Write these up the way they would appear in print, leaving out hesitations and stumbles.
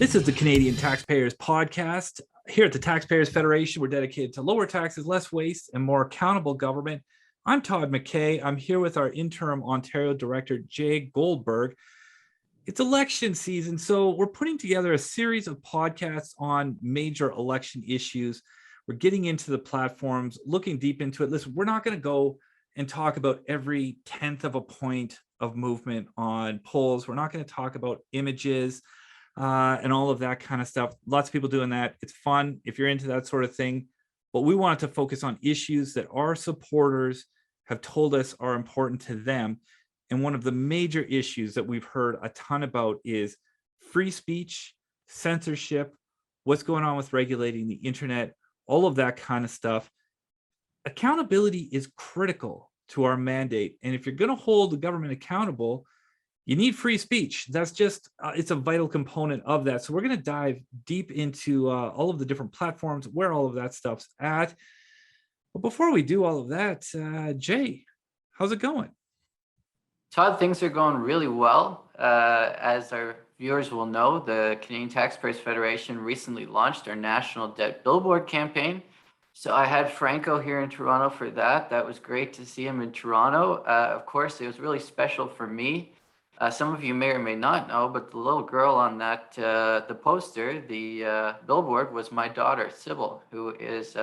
This is the Canadian Taxpayers podcast. Here at the Taxpayers Federation, we're dedicated to lower taxes, less waste, and more accountable government. I'm Todd MacKay. I'm here with our interim Ontario Director Jay Goldberg. It's election season, so we're putting together a series of podcasts on major election issues. We're getting into the platforms, looking deep into it. Listen, we're not going to go and talk about every 10th of a point of movement on polls. We're not going to talk about images and all of that kind of stuff. Lots of people doing that. It's fun if you're into that sort of thing. But we wanted to focus on issues that our supporters have told us are important to them. And one of the major issues that we've heard a ton about is free speech, censorship, what's going on with regulating the internet, all of that kind of stuff. Accountability is critical to our mandate. And if you're going to hold the government accountable, you need free speech. That's just, it's a vital component of that. So we're going to dive deep into all of the different platforms, where all of that stuff's at. But before we do all of that, Jay, how's it going? Todd, things are going really well. As our viewers will know, the Canadian Taxpayers Federation recently launched our National Debt Billboard campaign. So I had Franco here in Toronto for that. That was great to see him in Toronto. Of course, it was really special for me. Some of you may or may not know, but the little girl on that, the poster, the billboard, was my daughter, Sybil, who is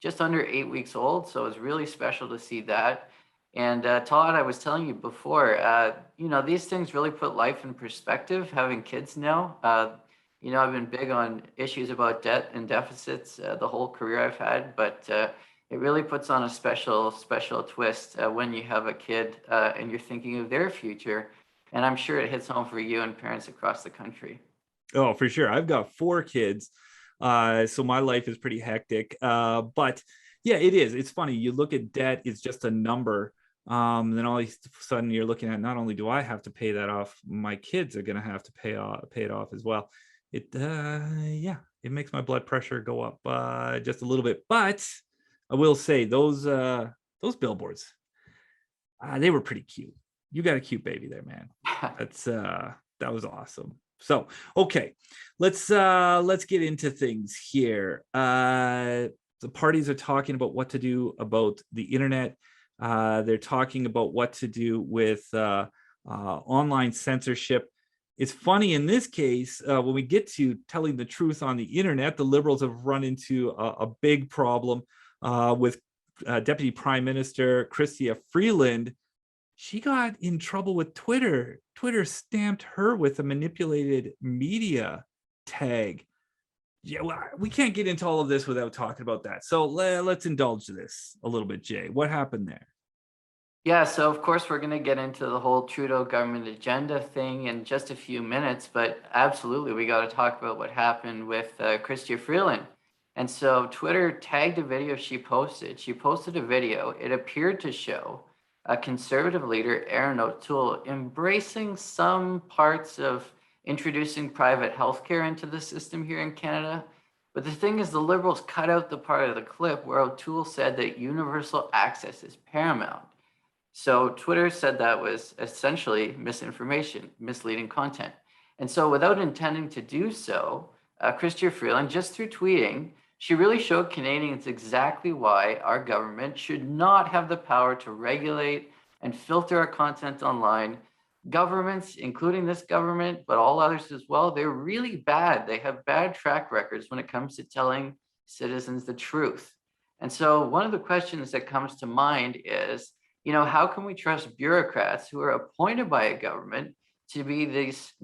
just under 8 weeks old. So it was really special to see that. And Todd, I was telling you before, these things really put life in perspective, having kids now. I've been big on issues about debt and deficits the whole career I've had, but it really puts on a special twist when you have a kid and you're thinking of their future. And I'm sure it hits home for you and parents across the country. Oh, for sure. I've got 4 kids, so my life is pretty hectic. But yeah, it is. It's funny. You look at debt, it's just a number. Then all of a sudden you're looking at, not only do I have to pay that off, my kids are going to have to pay it off as well. It makes my blood pressure go up just a little bit. But I will say those billboards, they were pretty cute. You got a cute baby there, man. That was awesome. So, okay, let's get into things here. The parties are talking about what to do about the internet. They're talking about what to do with online censorship. It's funny in this case, when we get to telling the truth on the internet, the Liberals have run into a big problem with Deputy Prime Minister Chrystia Freeland. She got in trouble with Twitter. Twitter stamped her with a manipulated media tag. Yeah, well, we can't get into all of this without talking about that. So let's indulge this a little bit, Jay. What happened there? Yeah, so of course we're going to get into the whole Trudeau government agenda thing in just a few minutes, but absolutely we got to talk about what happened with Chrystia Freeland. And so Twitter tagged a video she posted. She posted a video. It appeared to show a Conservative leader, Erin O'Toole, embracing some parts of introducing private healthcare into the system here in Canada. But the thing is, the Liberals cut out the part of the clip where O'Toole said that universal access is paramount. So Twitter said that was essentially misinformation, misleading content. And so without intending to do so, Chrystia Freeland, just through tweeting, she really showed Canadians exactly why our government should not have the power to regulate and filter our content online. Governments, including this government, but all others as well, they're really bad. They have bad track records when it comes to telling citizens the truth. And so one of the questions that comes to mind is, how can we trust bureaucrats who are appointed by a government to be these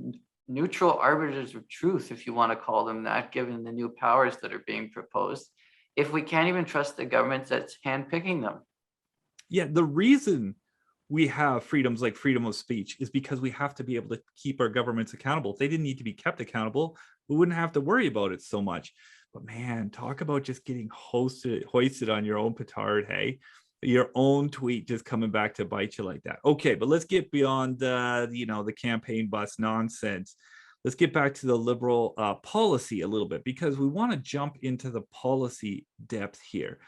neutral arbiters of truth, if you want to call them that, given the new powers that are being proposed, if we can't even trust the government that's handpicking them? Yeah, the reason we have freedoms like freedom of speech is because we have to be able to keep our governments accountable. If they didn't need to be kept accountable, we wouldn't have to worry about it so much. But man, talk about just getting hoisted on your own petard, hey? Your own tweet just coming back to bite you like that. Okay, but let's get beyond the campaign bus nonsense. Let's get back to the Liberal policy a little bit, because we want to jump into the policy depth here.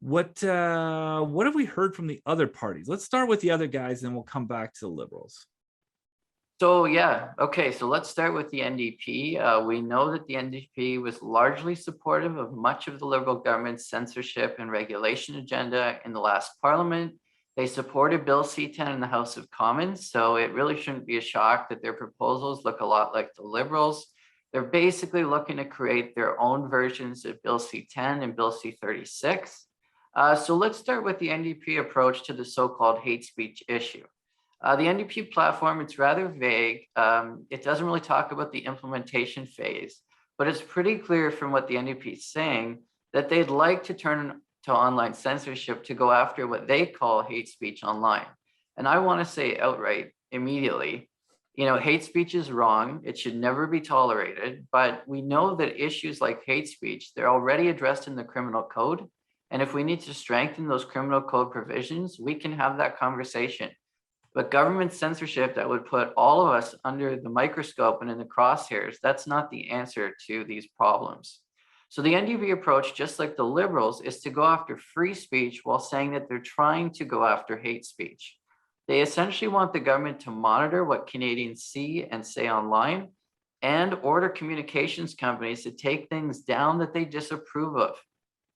What have we heard from the other parties? Let's start with the other guys, and we'll come back to the Liberals. So yeah, okay, so let's start with the NDP. We know that the NDP was largely supportive of much of the Liberal government's censorship and regulation agenda in the last parliament. They supported Bill C-10 in the House of Commons, so it really shouldn't be a shock that their proposals look a lot like the Liberals. They're basically looking to create their own versions of Bill C-10 and Bill C-36. So let's start with the NDP approach to the so-called hate speech issue. The NDP platform, it's rather vague. It doesn't really talk about the implementation phase, but it's pretty clear from what the NDP is saying that they'd like to turn to online censorship to go after what they call hate speech online. And I want to say outright, immediately, hate speech is wrong. It should never be tolerated. But we know that issues like hate speech, they're already addressed in the criminal code. And if we need to strengthen those criminal code provisions, we can have that conversation. But government censorship that would put all of us under the microscope and in the crosshairs, that's not the answer to these problems. So the NDP approach, just like the Liberals, is to go after free speech while saying that they're trying to go after hate speech. They essentially want the government to monitor what Canadians see and say online and order communications companies to take things down that they disapprove of.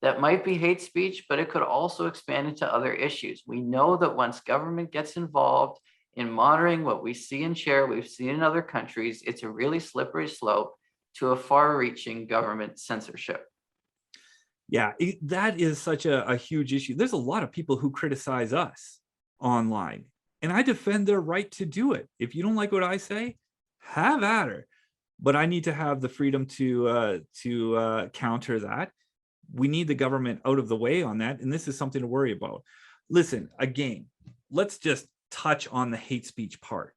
That might be hate speech, but it could also expand into other issues. We know that once government gets involved in monitoring what we see and share, we've seen in other countries, it's a really slippery slope to a far-reaching government censorship. Yeah, that is such a huge issue. There's a lot of people who criticize us online, and I defend their right to do it. If you don't like what I say, have at her. But I need to have the freedom to counter that. We need the government out of the way on that, and this is something to worry about. Listen, again, let's just touch on the hate speech part.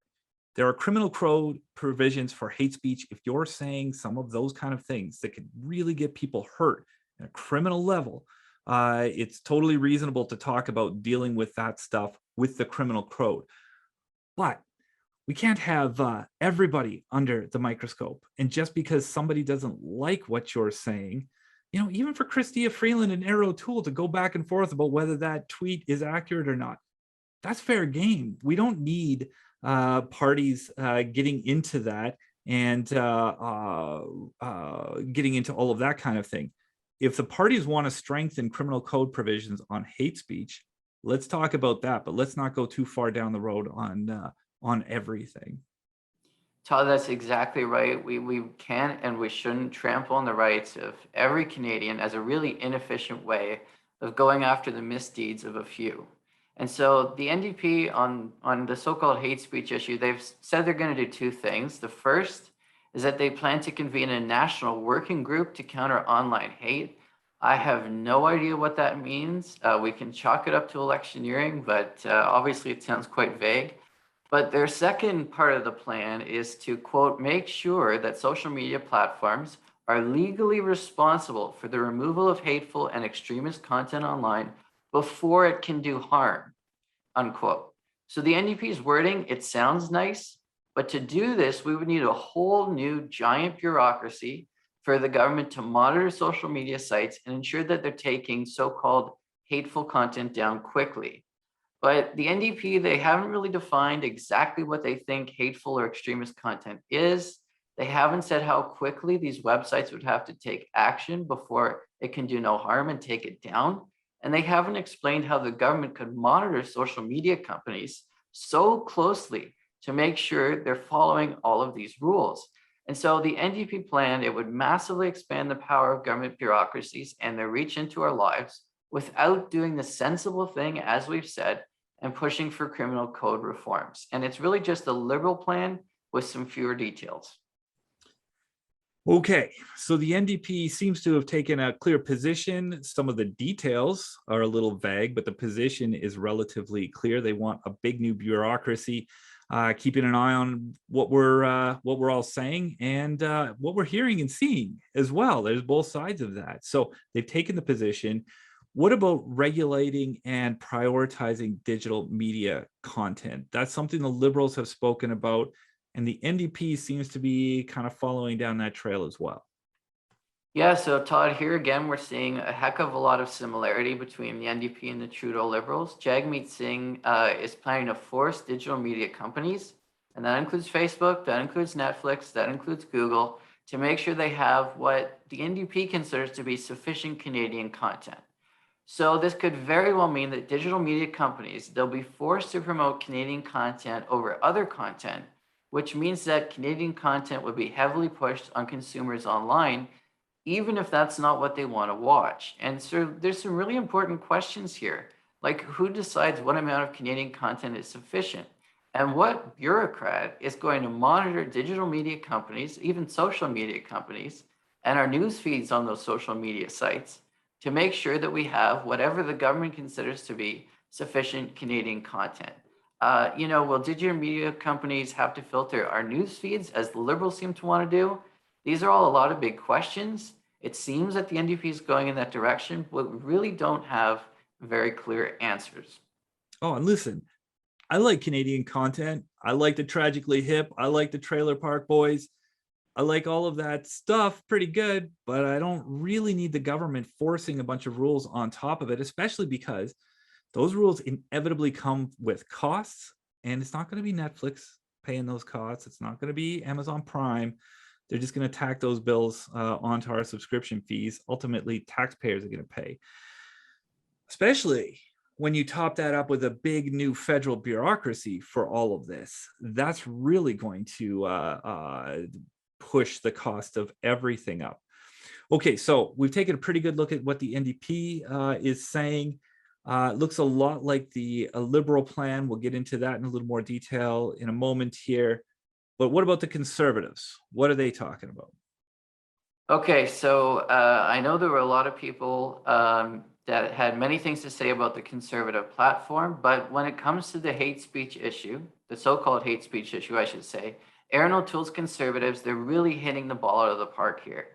There are criminal code provisions for hate speech. If you're saying some of those kind of things that could really get people hurt at a criminal level, it's totally reasonable to talk about dealing with that stuff with the criminal code. But we can't have everybody under the microscope. And just because somebody doesn't like what you're saying, even for Chrystia Freeland and Erin O'Toole to go back and forth about whether that tweet is accurate or not, that's fair game. We don't need parties getting into that and getting into all of that kind of thing. If the parties want to strengthen criminal code provisions on hate speech, let's talk about that, but let's not go too far down the road on everything. Todd, that's exactly right. We can't and we shouldn't trample on the rights of every Canadian as a really inefficient way of going after the misdeeds of a few. And so the NDP on the so-called hate speech issue, they've said they're going to do two things. The first is that they plan to convene a national working group to counter online hate. I have no idea what that means. We can chalk it up to electioneering, but obviously it sounds quite vague. But their second part of the plan is to, quote, make sure that social media platforms are legally responsible for the removal of hateful and extremist content online before it can do harm, unquote. So the NDP's wording, it sounds nice, but to do this, we would need a whole new giant bureaucracy for the government to monitor social media sites and ensure that they're taking so-called hateful content down quickly. But the NDP, they haven't really defined exactly what they think hateful or extremist content is. They haven't said how quickly these websites would have to take action before it can do no harm and take it down. And they haven't explained how the government could monitor social media companies so closely to make sure they're following all of these rules. And so the NDP plan, it would massively expand the power of government bureaucracies and their reach into our lives without doing the sensible thing, as we've said, and pushing for criminal code reforms. And it's really just a Liberal plan with some fewer details. Okay, so the NDP seems to have taken a clear position. Some of the details are a little vague, but the position is relatively clear. They want a big new bureaucracy, keeping an eye on what we're all saying and what we're hearing and seeing as well. There's both sides of that. So they've taken the position. What about regulating and prioritizing digital media content? That's something the Liberals have spoken about, and the NDP seems to be kind of following down that trail as well. Yeah, so Todd, here again, we're seeing a heck of a lot of similarity between the NDP and the Trudeau Liberals. Jagmeet Singh is planning to force digital media companies and that includes Facebook, that includes Netflix, that includes Google, to make sure they have what the NDP considers to be sufficient Canadian content. So this could very well mean that digital media companies, they'll be forced to promote Canadian content over other content, which means that Canadian content would be heavily pushed on consumers online, even if that's not what they want to watch. And so there's some really important questions here, like who decides what amount of Canadian content is sufficient? And what bureaucrat is going to monitor digital media companies, even social media companies, and our news feeds on those social media sites to make sure that we have whatever the government considers to be sufficient Canadian content? Will digital media companies have to filter our news feeds as the Liberals seem to want to do? These are all a lot of big questions. It seems that the NDP is going in that direction, but we really don't have very clear answers. Oh, and listen, I like Canadian content. I like the Tragically Hip. I like the Trailer Park Boys. I like all of that stuff pretty good, but I don't really need the government forcing a bunch of rules on top of it, especially because those rules inevitably come with costs, and it's not going to be Netflix paying those costs. It's not going to be Amazon Prime. They're just going to tack those bills onto our subscription fees. Ultimately, taxpayers are going to pay, especially when you top that up with a big new federal bureaucracy for all of this. That's really going to push the cost of everything up. Okay, so we've taken a pretty good look at what the NDP is saying. It looks a lot like the Liberal plan. We'll get into that in a little more detail in a moment here. But what about the Conservatives? What are they talking about? Okay, so I know there were a lot of people that had many things to say about the Conservative platform, but when it comes to the hate speech issue, the so-called hate speech issue, I should say, Aaron O'Toole's Conservatives, they're really hitting the ball out of the park here.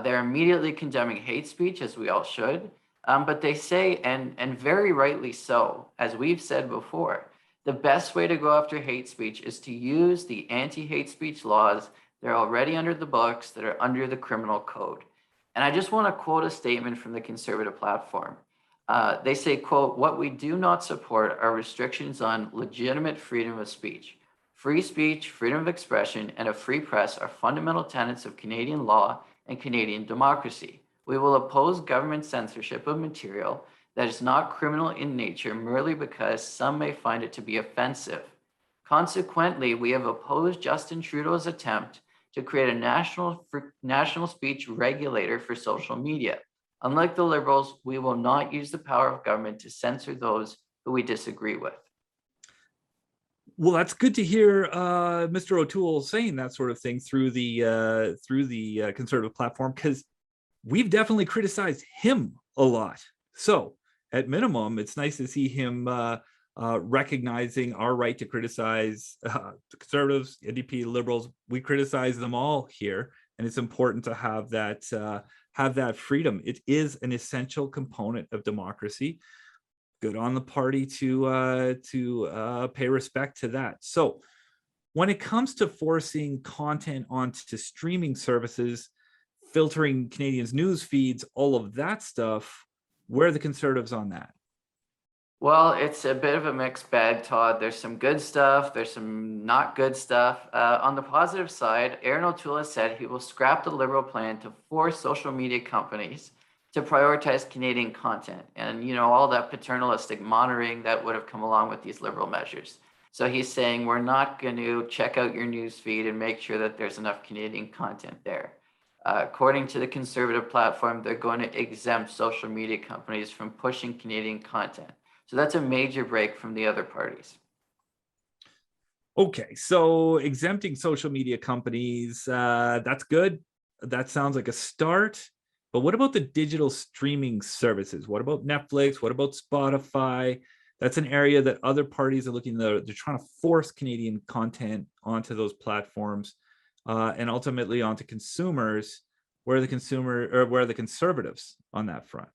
They're immediately condemning hate speech, as we all should, but they say, and very rightly so, as we've said before, the best way to go after hate speech is to use the anti-hate speech laws. They're already under the books, that are under the criminal code. And I just want to quote a statement from the Conservative platform. They say, quote, "What we do not support are restrictions on legitimate freedom of speech. Free speech, freedom of expression, and a free press are fundamental tenets of Canadian law and Canadian democracy. We will oppose government censorship of material that is not criminal in nature merely because some may find it to be offensive. Consequently, we have opposed Justin Trudeau's attempt to create a national speech regulator for social media. Unlike the Liberals, we will not use the power of government to censor those who we disagree with." Well, that's good to hear Mr. O'Toole saying that sort of thing through the Conservative platform, because we've definitely criticized him a lot. So at minimum, it's nice to see him recognizing our right to criticize the Conservatives, NDP, Liberals. We criticize them all here, and it's important to have that freedom. It is an essential component of democracy. Good on the party to pay respect to that. So when it comes to forcing content onto streaming services, filtering Canadians' news feeds, all of that stuff, where are the Conservatives on that? Well, it's a bit of a mixed bag, Todd. There's some good stuff, there's some not good stuff. On the positive side, Aaron O'Toole has said he will scrap the Liberal plan to force social media companies to prioritize Canadian content and, all that paternalistic monitoring that would have come along with these Liberal measures. So he's saying we're not going to check out your news feed and make sure that there's enough Canadian content there. According to the Conservative platform, they're going to exempt social media companies from pushing Canadian content. So that's a major break from the other parties. Okay, so exempting social media companies, that's good. That sounds like a start. But what about the digital streaming services? What about Netflix? What about Spotify? That's an area that other parties are looking at. They're trying to force Canadian content onto those platforms and ultimately onto consumers. Where are the Conservatives on that front?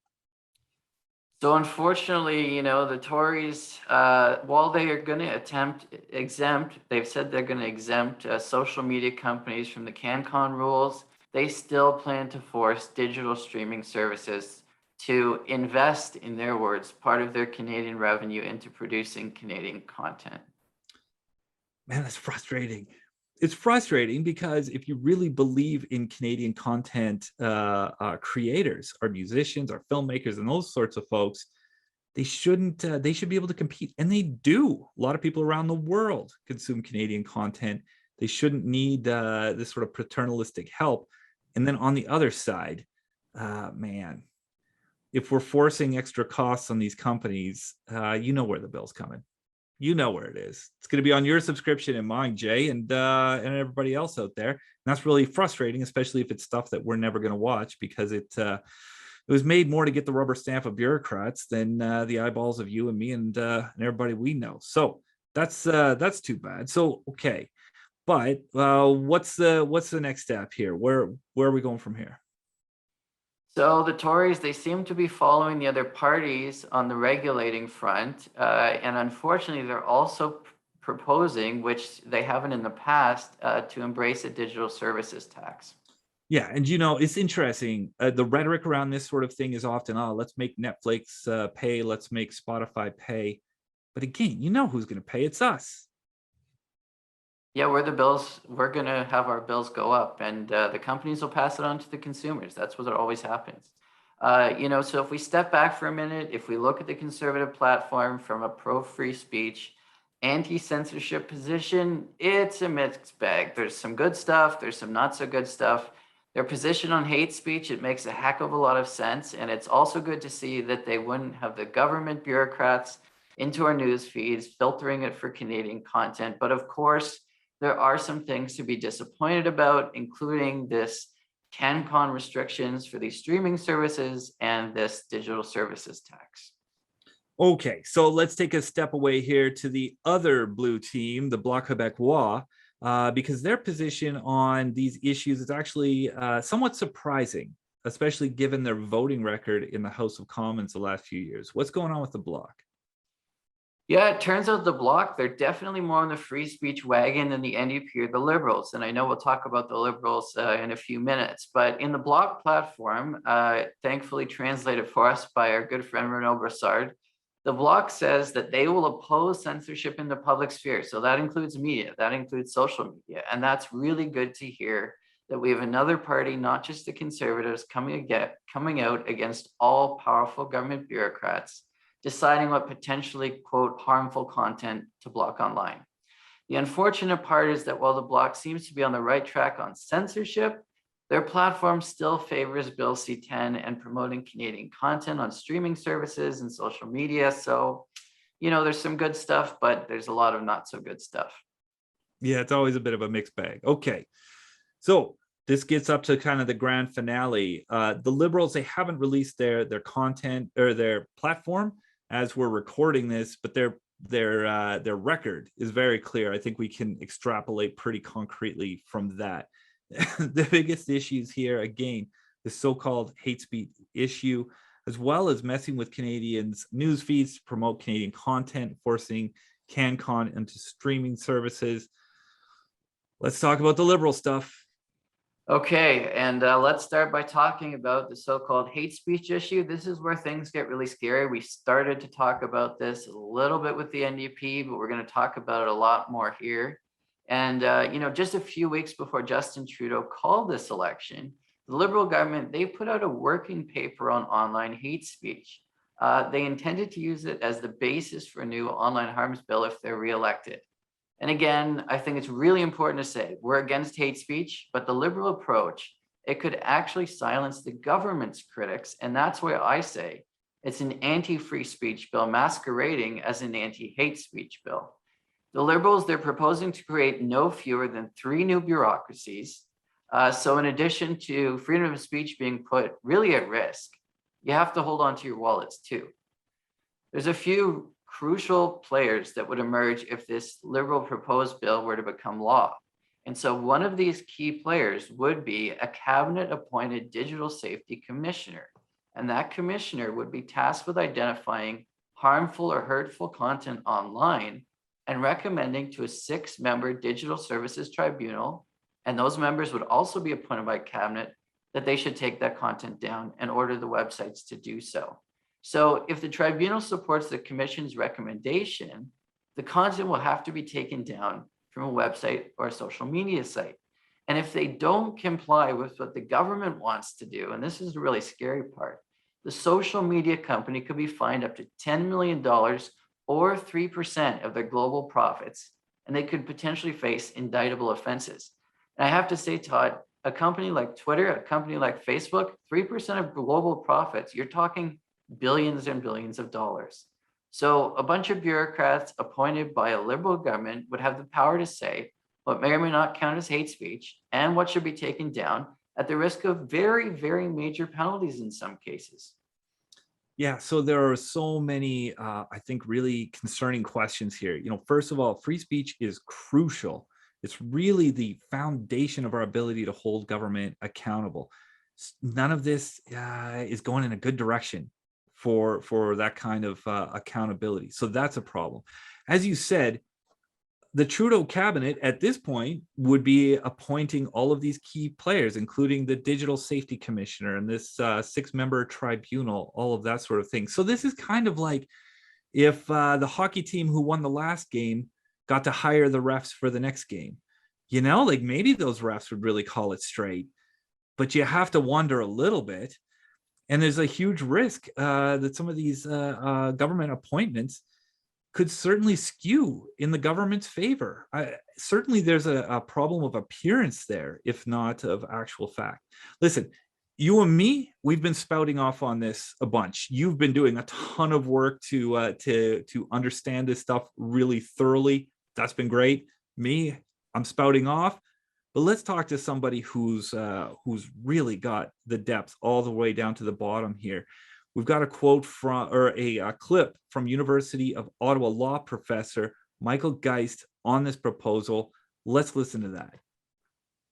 So unfortunately, the Tories, while they are going to they've said they're going to exempt social media companies from the CanCon rules, they still plan to force digital streaming services to invest, in their words, part of their Canadian revenue into producing Canadian content. Man, that's frustrating. It's frustrating because if you really believe in Canadian content creators, our musicians, our filmmakers, and those sorts of folks, they shouldn't. They should be able to compete, and they do. A lot of people around the world consume Canadian content. They shouldn't need this sort of paternalistic help. And then on the other side, man, if we're forcing extra costs on these companies, you know where the bill's coming. You know where it is. It's going to be on your subscription and mine, Jay, and everybody else out there. And that's really frustrating, especially if it's stuff that we're never going to watch, because it was made more to get the rubber stamp of bureaucrats than the eyeballs of you and me and everybody we know. So that's too bad. So okay, but what's the next step here? Where are we going from here? So the Tories, they seem to be following the other parties on the regulating front. And unfortunately, they're also proposing, which they haven't in the past, to embrace a digital services tax. Yeah, and it's interesting. The rhetoric around this sort of thing is often, "Oh, let's make Netflix pay, let's make Spotify pay." But again, you know who's going to pay? It's us. Yeah, we're going to have our bills go up, and the companies will pass it on to the consumers. That's what always happens. So if we step back for a minute, if we look at the conservative platform from a pro-free speech, anti-censorship position, it's a mixed bag. There's some good stuff, there's some not so good stuff. Their position on hate speech, it makes a heck of a lot of sense, and it's also good to see that they wouldn't have the government bureaucrats into our news feeds, filtering it for Canadian content. But of course, there are some things to be disappointed about, including this CanCon restrictions for these streaming services and this digital services tax. Okay, so let's take a step away here to the other blue team, the Bloc Québécois, because their position on these issues is actually somewhat surprising, especially given their voting record in the House of Commons the last few years. What's going on with the Bloc? Yeah, it turns out the Bloc, they're definitely more on the free speech wagon than the NDP or the Liberals. And I know we'll talk about the Liberals in a few minutes, but in the Bloc platform, thankfully translated for us by our good friend Renaud Brassard, the Bloc says that they will oppose censorship in the public sphere. So that includes media, that includes social media. And that's really good to hear that we have another party, not just the Conservatives, coming out against all powerful government bureaucrats, deciding what potentially, quote, harmful content to block online. The unfortunate part is that while the Bloc seems to be on the right track on censorship, their platform still favors Bill C-10 and promoting Canadian content on streaming services and social media. So, there's some good stuff, but there's a lot of not so good stuff. Yeah, it's always a bit of a mixed bag. Okay, so this gets up to kind of the grand finale. The Liberals, they haven't released their content or their platform as we're recording this, but their record is very clear. I think we can extrapolate pretty concretely from that. The biggest issues here, again, the so-called hate speech issue, as well as messing with Canadians' news feeds to promote Canadian content, forcing CanCon into streaming services. Let's talk about the Liberal stuff. Okay, and let's start by talking about the so-called hate speech issue. This is where things get really scary. We started to talk about this a little bit with the NDP, but we're going to talk about it a lot more here. And, just a few weeks before Justin Trudeau called this election, the Liberal government, they put out a working paper on online hate speech. They intended to use it as the basis for a new online harms bill if they're reelected. And again, I think it's really important to say we're against hate speech, but the Liberal approach, it could actually silence the government's critics. And that's why I say it's an anti-free speech bill masquerading as an anti-hate speech bill. The Liberals, they're proposing to create no fewer than 3 new bureaucracies. So in addition to freedom of speech being put really at risk, you have to hold on to your wallets too. There's a few crucial players that would emerge if this Liberal proposed bill were to become law. And so one of these key players would be a cabinet-appointed digital safety commissioner. And that commissioner would be tasked with identifying harmful or hurtful content online and recommending to a 6-member digital services tribunal, and those members would also be appointed by cabinet, that they should take that content down and order the websites to do so. So if the tribunal supports the commission's recommendation, the content will have to be taken down from a website or a social media site. And if they don't comply with what the government wants to do, and this is the really scary part, the social media company could be fined up to $10 million or 3% of their global profits, and they could potentially face indictable offenses. And I have to say, Todd, a company like Twitter, a company like Facebook, 3% of global profits, you're talking billions and billions of dollars. So a bunch of bureaucrats appointed by a liberal government would have the power to say what may or may not count as hate speech and what should be taken down at the risk of very, very major penalties in some cases. Yeah, so there are so many, I think, really concerning questions here. First of all, free speech is crucial. It's really the foundation of our ability to hold government accountable. None of this is going in a good direction for that kind of accountability. So that's a problem. As you said, the Trudeau cabinet at this point would be appointing all of these key players, including the Digital Safety Commissioner and this 6-member tribunal, all of that sort of thing. So this is kind of like if the hockey team who won the last game got to hire the refs for the next game. Like maybe those refs would really call it straight, but you have to wonder a little bit. And there's a huge risk that some of these government appointments could certainly skew in the government's favor. Certainly there's a problem of appearance there, if not of actual fact. Listen, you and me, we've been spouting off on this a bunch. You've been doing a ton of work to understand this stuff really thoroughly. That's been great. Me, I'm spouting off. But let's talk to somebody who's really got the depth all the way down to the bottom here. We've got a quote from, or a clip from University of Ottawa law professor Michael Geist on this proposal. Let's listen to that.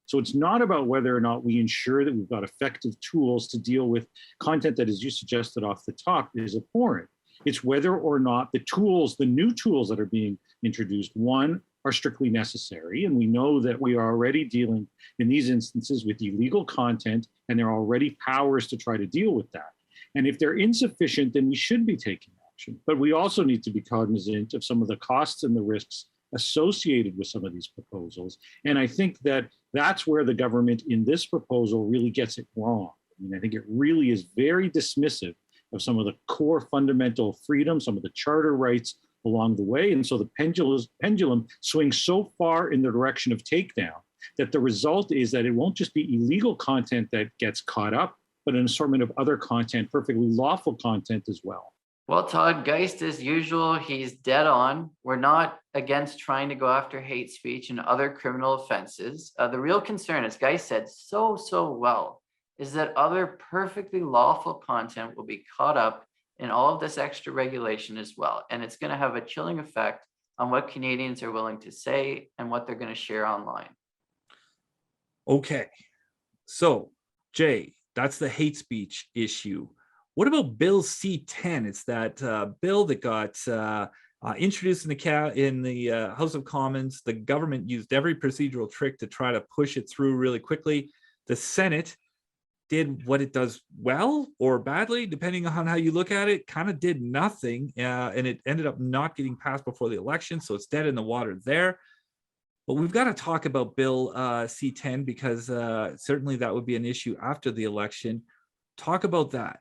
So it's not about whether or not we ensure that we've got effective tools to deal with content that, as you suggested off the top, is abhorrent. It's whether or not the tools, the new tools that are being introduced, one, are strictly necessary. And we know that we are already dealing in these instances with illegal content, and there are already powers to try to deal with that. And if they're insufficient, then we should be taking action. But we also need to be cognizant of some of the costs and the risks associated with some of these proposals. And I think that that's where the government in this proposal really gets it wrong. I think it really is very dismissive of some of the core fundamental freedoms, some of the charter rights along the way. And so the pendulum swings so far in the direction of takedown that the result is that it won't just be illegal content that gets caught up, but an assortment of other content, perfectly lawful content as well. Well, Todd, Geist, as usual, he's dead on. We're not against trying to go after hate speech and other criminal offenses. The real concern, as Geist said so well, is that other perfectly lawful content will be caught up in all of this extra regulation as well. And it's going to have a chilling effect on what Canadians are willing to say and what they're going to share online. Okay. So, Jay, that's the hate speech issue. What about Bill C-10? It's that bill that got introduced in the House of Commons. The government used every procedural trick to try to push it through really quickly. The Senate did what it does well or badly, depending on how you look at it, kind of did nothing. And it ended up not getting passed before the election. So it's dead in the water there. But we've got to talk about Bill C-10 because certainly that would be an issue after the election. Talk about that.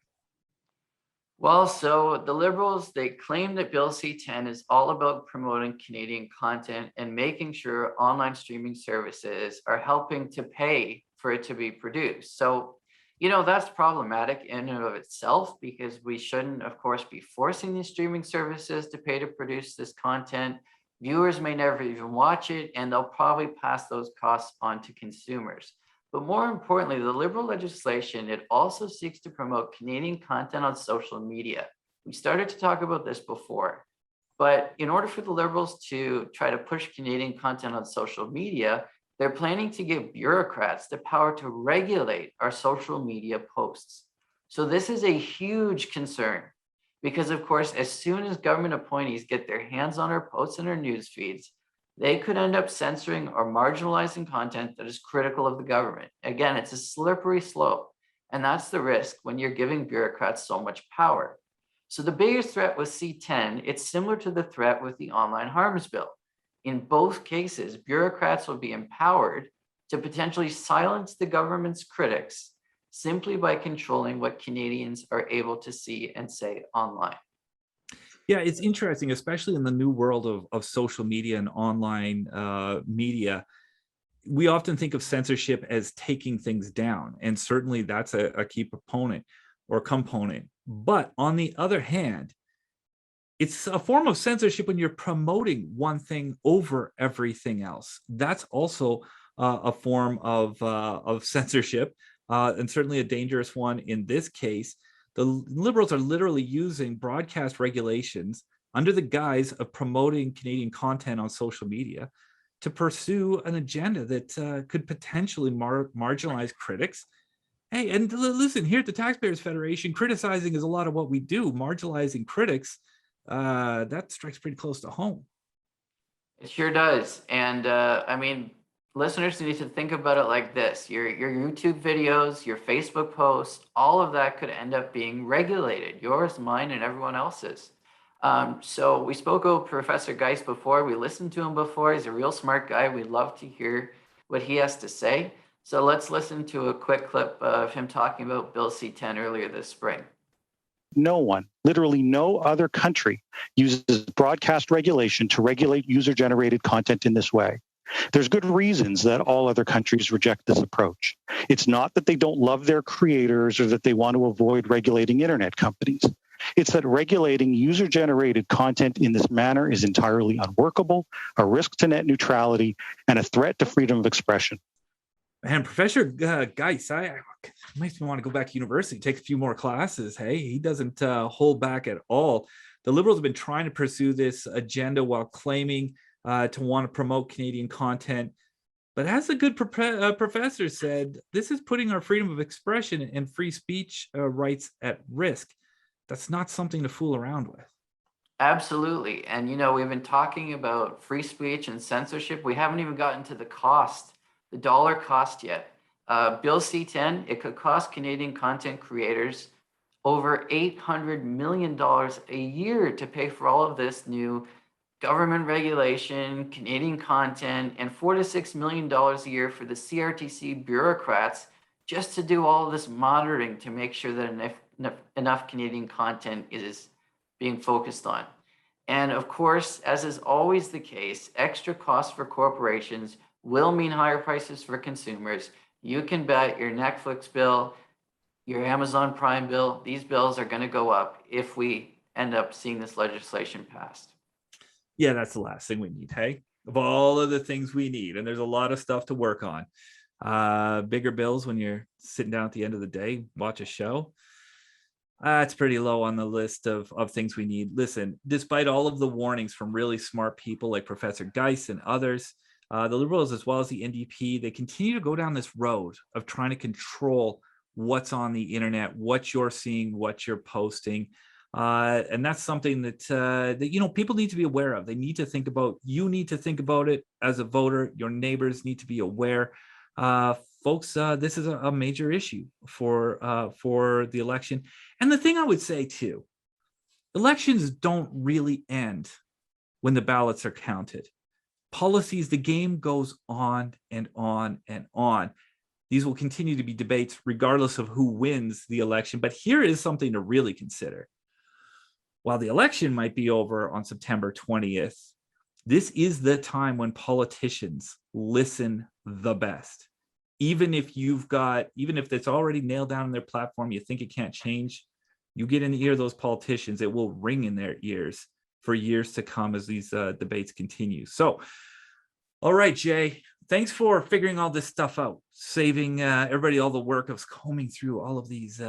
Well, so the Liberals, they claim that Bill C-10 is all about promoting Canadian content and making sure online streaming services are helping to pay for it to be produced. So, that's problematic in and of itself because we shouldn't, of course, be forcing these streaming services to pay to produce this content. Viewers may never even watch it, and they'll probably pass those costs on to consumers. But more importantly, the Liberal legislation, it also seeks to promote Canadian content on social media. We started to talk about this before, but in order for the Liberals to try to push Canadian content on social media, they're planning to give bureaucrats the power to regulate our social media posts. So this is a huge concern because, of course, as soon as government appointees get their hands on our posts and our news feeds, they could end up censoring or marginalizing content that is critical of the government. Again, it's a slippery slope, and that's the risk when you're giving bureaucrats so much power. So the biggest threat with C-10, it's similar to the threat with the online harms bill. In both cases, bureaucrats will be empowered to potentially silence the government's critics simply by controlling what Canadians are able to see and say online. Yeah, it's interesting, especially in the new world of social media and online media. We often think of censorship as taking things down, and certainly that's a key proponent or component. But on the other hand, it's a form of censorship when you're promoting one thing over everything else. That's also a form of censorship, and certainly a dangerous one in this case. The Liberals are literally using broadcast regulations under the guise of promoting Canadian content on social media to pursue an agenda that could potentially marginalize critics. Hey, and listen, here at the Taxpayers Federation, criticizing is a lot of what we do. Marginalizing critics, that strikes pretty close to home. It sure does. And I mean, listeners need to think about it like this. Your YouTube videos, your Facebook posts, all of that could end up being regulated. Yours, mine, and everyone else's. So we spoke of Professor Geis before. We listened to him before. He's a real smart guy. We'd love to hear what he has to say. So let's listen to a quick clip of him talking about Bill C-10 earlier this spring. No one, literally no other country, uses broadcast regulation to regulate user-generated content in this way. There's good reasons that all other countries reject this approach. It's not that they don't love their creators or that they want to avoid regulating internet companies. It's that regulating user-generated content in this manner is entirely unworkable, a risk to net neutrality, and a threat to freedom of expression. And Professor Geis, makes me want to go back to university, take a few more classes. Hey, he doesn't hold back at all. The Liberals have been trying to pursue this agenda while claiming to want to promote Canadian content. But as a good professor said, this is putting our freedom of expression and free speech rights at risk. That's not something to fool around with. Absolutely. And, we've been talking about free speech and censorship. We haven't even gotten to the cost, the dollar cost yet. Bill C-10, it could cost Canadian content creators over $800 million a year to pay for all of this new government regulation, Canadian content, and $4 to $6 million a year for the CRTC bureaucrats just to do all of this monitoring to make sure that enough Canadian content is being focused on. And of course, as is always the case, extra costs for corporations will mean higher prices for consumers. You can bet your Netflix bill, your Amazon Prime bill, these bills are going to go up if we end up seeing this legislation passed. Yeah, that's the last thing we need, hey? Of all of the things we need, and there's a lot of stuff to work on. Bigger bills when you're sitting down at the end of the day, watch a show. It's pretty low on the list of things we need. Listen, despite all of the warnings from really smart people like Professor Geis and others, the Liberals, as well as the NDP, they continue to go down this road of trying to control what's on the internet, what you're seeing, what you're posting. And that's something that people need to be aware of. They need to think about, you need to think about it as a voter. Your neighbors need to be aware. Folks, this is a major issue for the election. And the thing I would say too, elections don't really end when the ballots are counted. Policies, the game goes on and on and on. These will continue to be debates regardless of who wins the election. But here is something to really consider. While the election might be over on September 20th, this is the time when politicians listen the best. Even if it's already nailed down in their platform, you think it can't change, you get in the ear of those politicians, it will ring in their ears for years to come as these debates continue. So, all right, Jay, thanks for figuring all this stuff out, saving everybody all the work of combing through all of these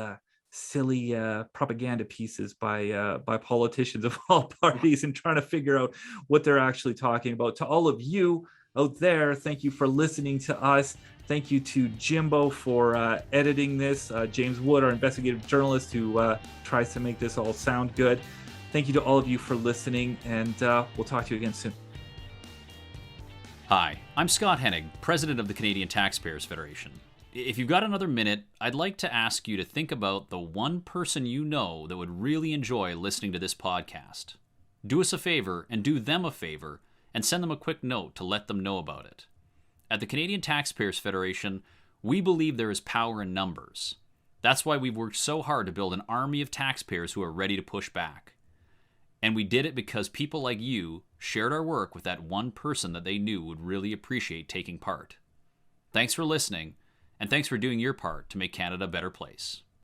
silly propaganda pieces by politicians of all parties and trying to figure out what they're actually talking about. To all of you out there, thank you for listening to us. Thank you to Jimbo for editing this. James Wood, our investigative journalist, who tries to make this all sound good. Thank you to all of you for listening, and we'll talk to you again soon. Hi, I'm Scott Hennig, President of the Canadian Taxpayers Federation. If you've got another minute, I'd like to ask you to think about the one person you know that would really enjoy listening to this podcast. Do us a favor and do them a favor and send them a quick note to let them know about it. At the Canadian Taxpayers Federation, we believe there is power in numbers. That's why we've worked so hard to build an army of taxpayers who are ready to push back. And we did it because people like you shared our work with that one person that they knew would really appreciate taking part. Thanks for listening, and thanks for doing your part to make Canada a better place.